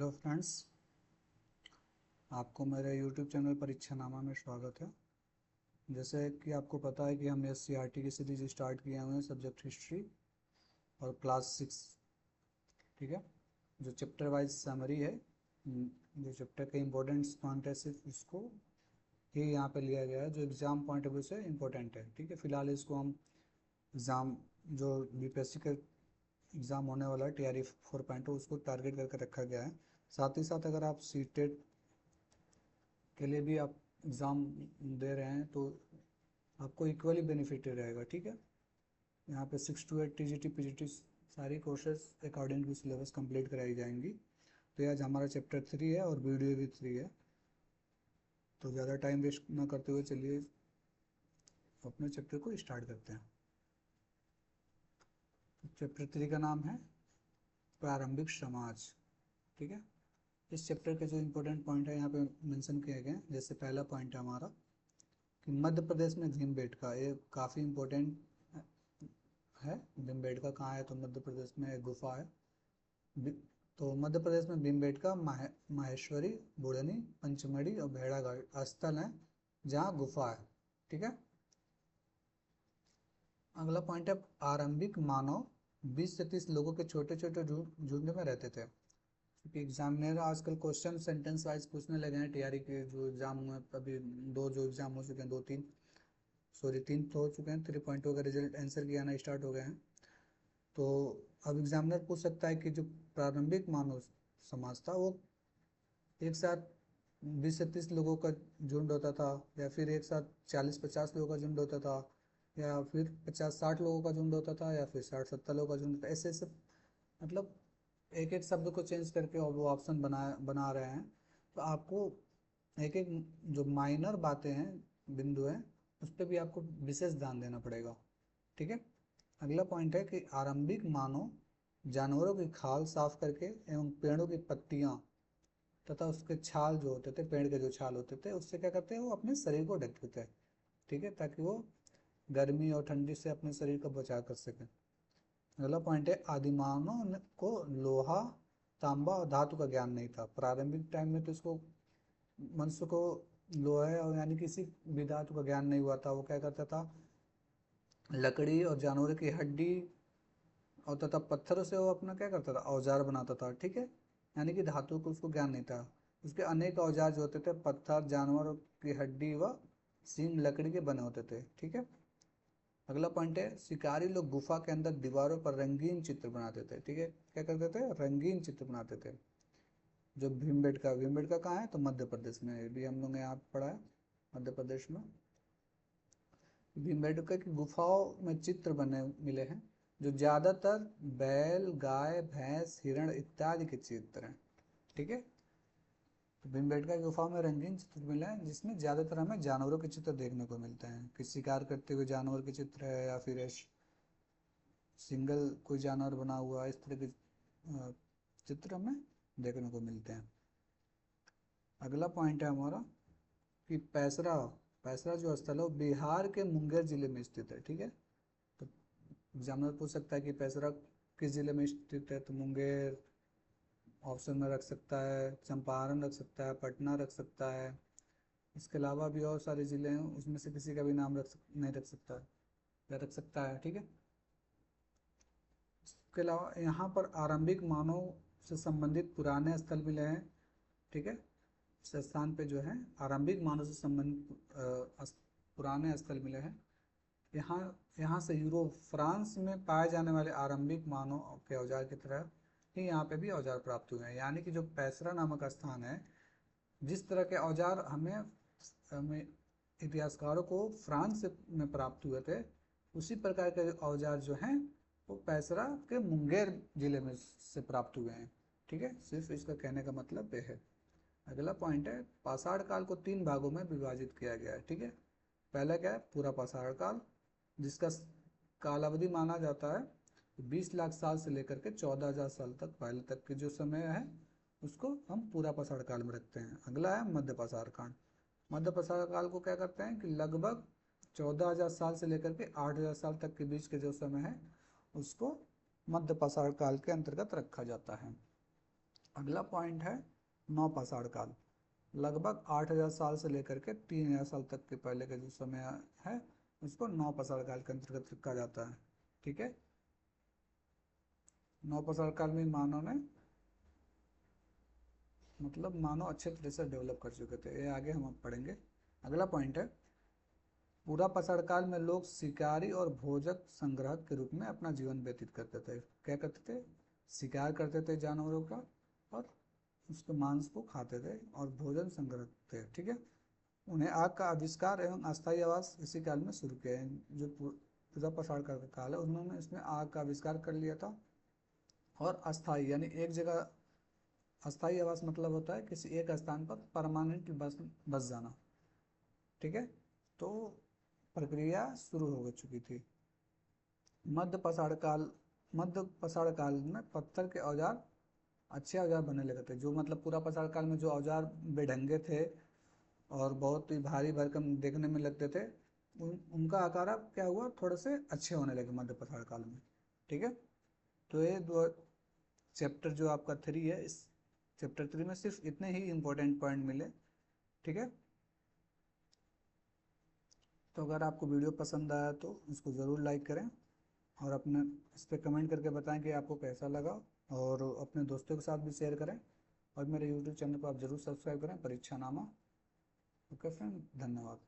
Hello friends, आपको मेरे YouTube channel परीक्षानामा में स्वागत है। जैसे कि आपको पता है कि हम एससीईआरटी की सीरीज स्टार्ट किए हुए हैं सब्जेक्ट हिस्ट्री और क्लास 6। ठीक है, जो चैप्टर वाइज समरी है, जो चैप्टर के इम्पोर्टेंट पॉइंट है सिर्फ उसको ही यहाँ पे लिया गया है जो एग्ज़ाम पॉइंट ऑफ व्यू से इम्पोर्टेंट है। ठीक है, फिलहाल इसको हम एग्ज़ाम जो बीपीएससी का एग्ज़ाम होने वाला है टीआरई 4.0 उसको टारगेट करके रखा गया है। साथ ही साथ अगर आप सीटेट के लिए भी आप एग्ज़ाम दे रहे हैं तो आपको इक्वली बेनिफिट रहेगा। ठीक है, यहाँ पे 6 to 8 टीजीटी पीजीटी सारी courses according to syllabus complete कराई जाएंगी। तो आज हमारा चैप्टर 3 है और वीडियो भी 3 है, तो ज़्यादा टाइम वेस्ट ना करते हुए चलिए अपने चैप्टर को स्टार्ट करते हैं। चैप्टर 3 का नाम है प्रारंभिक समाज। ठीक है, इस चैप्टर के जो इम्पोर्टेंट पॉइंट है यहाँ पे मेंशन किए गए हैं। जैसे पहला पॉइंट है हमारा कि मध्य प्रदेश में भीमबेटका, ये काफ़ी इम्पोर्टेंट है। भीमबेटका कहाँ है? तो मध्य प्रदेश में एक गुफा है। तो मध्य प्रदेश में भीमबेटका, माहेश्वरी, बुढ़नी, पंचमढ़ी और भेड़ाघाट स्थल है जहाँ गुफा है। ठीक है, अगला पॉइंट है आरंभिक मानव 20 से 30 लोगों के छोटे छोटे झुंड में रहते थे। क्योंकि एग्जामिनर आजकल क्वेश्चन सेंटेंस वाइज पूछने लगे हैं। टीआरई के जो एग्जाम हुए अभी, दो जो एग्जाम हो चुके हैं, दो तीन सॉरी तीन तो हो चुके हैं, 3.0 का रिजल्ट आंसर किया आना स्टार्ट हो गए हैं। तो अब एग्जामिनर पूछ सकता है कि जो प्रारंभिक मानव समाज था वो एक साथ 20 से 30 लोगों का झुंड होता था, या फिर एक साथ 40-50 लोगों का झुंड होता था, या फिर 50-60 लोगों का झुंड होता था, या फिर 60-70 लोगों का झुंड होता था। ऐसे ऐसे मतलब एक एक शब्द को चेंज करके और वो ऑप्शन बना रहे हैं। तो आपको एक एक जो माइनर बातें हैं, बिंदु हैं, उस पर भी आपको विशेष ध्यान देना पड़ेगा। ठीक है, अगला पॉइंट है कि आरंभिक मानव जानवरों की खाल साफ करके एवं पेड़ों की पत्तियां तथा उसके छाल जो होते थे, पेड़ के जो छाल होते थे, उससे क्या करते हैं, वो अपने शरीर को ढकते थे। ठीक है, ताकि वो गर्मी और ठंडी से अपने शरीर का बचाव कर सकें। अगला पॉइंट है आदिमानव को लोहा, तांबा और धातु का ज्ञान नहीं था। प्रारंभिक टाइम में तो इसको मनुष्य को लोहे और यानी किसी भी धातु का ज्ञान नहीं हुआ था। वो क्या करता था, लकड़ी और जानवरों की हड्डी और तथा पत्थरों से वो अपना क्या करता था, औजार बनाता था। ठीक है, यानी कि धातु को उसको ज्ञान नहीं था। उसके अनेक औजार जो होते थे पत्थर, जानवर की हड्डी व सींग लकड़ी के बने होते थे। ठीक है, अगला पॉइंट है शिकारी लोग गुफा के अंदर दीवारों पर रंगीन चित्र बनाते थे। ठीक है, क्या करते थे, रंगीन चित्र बनाते थे। जो भीमबेटका कहाँ है? तो मध्य प्रदेश में। ये भी हम लोग ने यहाँ पढ़ा है, मध्य प्रदेश में। भीमबेटका की गुफाओं में चित्र बने मिले हैं जो ज्यादातर बैल, गाय, भैंस, हिरण इत्यादि के चित्र हैं। ठीक है, तो भीमबेटका की गुफाओं में रंगीन चित्र मिले हैं जिसमें ज्यादातर हमें जानवरों के चित्र देखने को मिलते हैं कि शिकार करते हुए जानवर के चित्र है, या फिर सिंगल कोई जानवर बना हुआ है। इस तरह के चित्र हमें देखने को मिलते हैं। अगला पॉइंट है हमारा कि पैसरा पैसरा जो स्थल है वो बिहार के मुंगेर जिले में स्थित है। ठीक है, तो एग्जामिनर पूछ सकता है कि पैसरा किस जिले में स्थित है? तो मुंगेर ऑप्शन में रख सकता है, चंपारण रख सकता है, पटना रख सकता है। इसके अलावा भी और सारे जिले हैं, उसमें से किसी का भी नाम नहीं रख सकता है, या रख सकता है। ठीक है, इसके अलावा यहाँ पर आरंभिक मानव से संबंधित पुराने स्थल मिले हैं। ठीक है, इस स्थान पे जो है आरंभिक मानव से संबंधित पुराने स्थल मिले हैं। यहाँ यहाँ से यूरोप, फ्रांस में पाए जाने वाले आरंभिक मानव के औजार की तरह ही यहाँ पे भी औजार प्राप्त हुए हैं। यानी कि जो पैसरा नामक स्थान है, जिस तरह के औजार हमें इतिहासकारों को फ्रांस में प्राप्त हुए थे, उसी प्रकार के औजार जो हैं वो पैसरा के मुंगेर जिले में से प्राप्त हुए हैं। ठीक है, सिर्फ इसका कहने का मतलब यह है। अगला पॉइंट है पाषाण काल को 3 भागों में विभाजित किया गया है। ठीक है, पहला क्या है, पूरा पाषाण काल, जिसका कालावधि माना जाता है 20 लाख साल से लेकर के 14,000 साल तक पहले तक के जो समय है उसको हम पूरा पाषाण काल में रखते हैं। अगला है मध्य पाषाण काल। मध्य पाषाण काल को क्या करते हैं कि लगभग 14,000 साल से लेकर के 8,000 साल तक के बीच के जो समय है उसको मध्य पाषाण काल के अंतर्गत रखा जाता है। अगला पॉइंट है नौपाषाण काल। लगभग 8,000 साल से लेकर के 3,000 साल तक के पहले का जो समय है उसको नौपाषाण काल के अंतर्गत रखा जाता है। ठीक है, नौपाषाण काल में मानव ने मतलब मानव अच्छे तरह से डेवलप कर चुके थे। ये आगे हम अब पढ़ेंगे। अगला पॉइंट है पूरा पाषाण काल में लोग शिकारी और भोजक संग्राहक के रूप में अपना जीवन व्यतीत करते थे। क्या करते थे? शिकार करते थे जानवरों का और उसके मांस को खाते थे और भोजन संग्रह थे। ठीक है, उन्हें आग का आविष्कार एवं अस्थायी आवास इसी काल में शुरू किया है। जो पूरा पाषाण काल का काल है उन्होंने इसमें आग का आविष्कार कर लिया था। और अस्थाई यानी एक जगह, अस्थाई आवास मतलब होता है किसी एक स्थान पर परमानेंट बस बस जाना। ठीक है, तो प्रक्रिया शुरू हो चुकी थी। मध्य पाषाण काल, मध्य पाषाण काल में पत्थर के औजार अच्छे औजार बनने लगे थे। जो मतलब पूरा पाषाण काल में जो औजार बेढंगे थे और बहुत ही भारी भरकम देखने में लगते थे, उनका आकार अब क्या हुआ, थोड़े से अच्छे होने लगे मध्य पाषाण काल में। ठीक है, तो ये दो चैप्टर जो आपका 3 है, इस चैप्टर 3 में सिर्फ इतने ही इंपॉर्टेंट पॉइंट मिले। ठीक है, तो अगर आपको वीडियो पसंद आया तो इसको ज़रूर लाइक करें और अपने इस पर कमेंट करके बताएं कि आपको कैसा लगा, और अपने दोस्तों के साथ भी शेयर करें। और मेरे यूट्यूब चैनल को आप ज़रूर सब्सक्राइब करें, परीक्षा नामा। ओके फ्रेंड, धन्यवाद।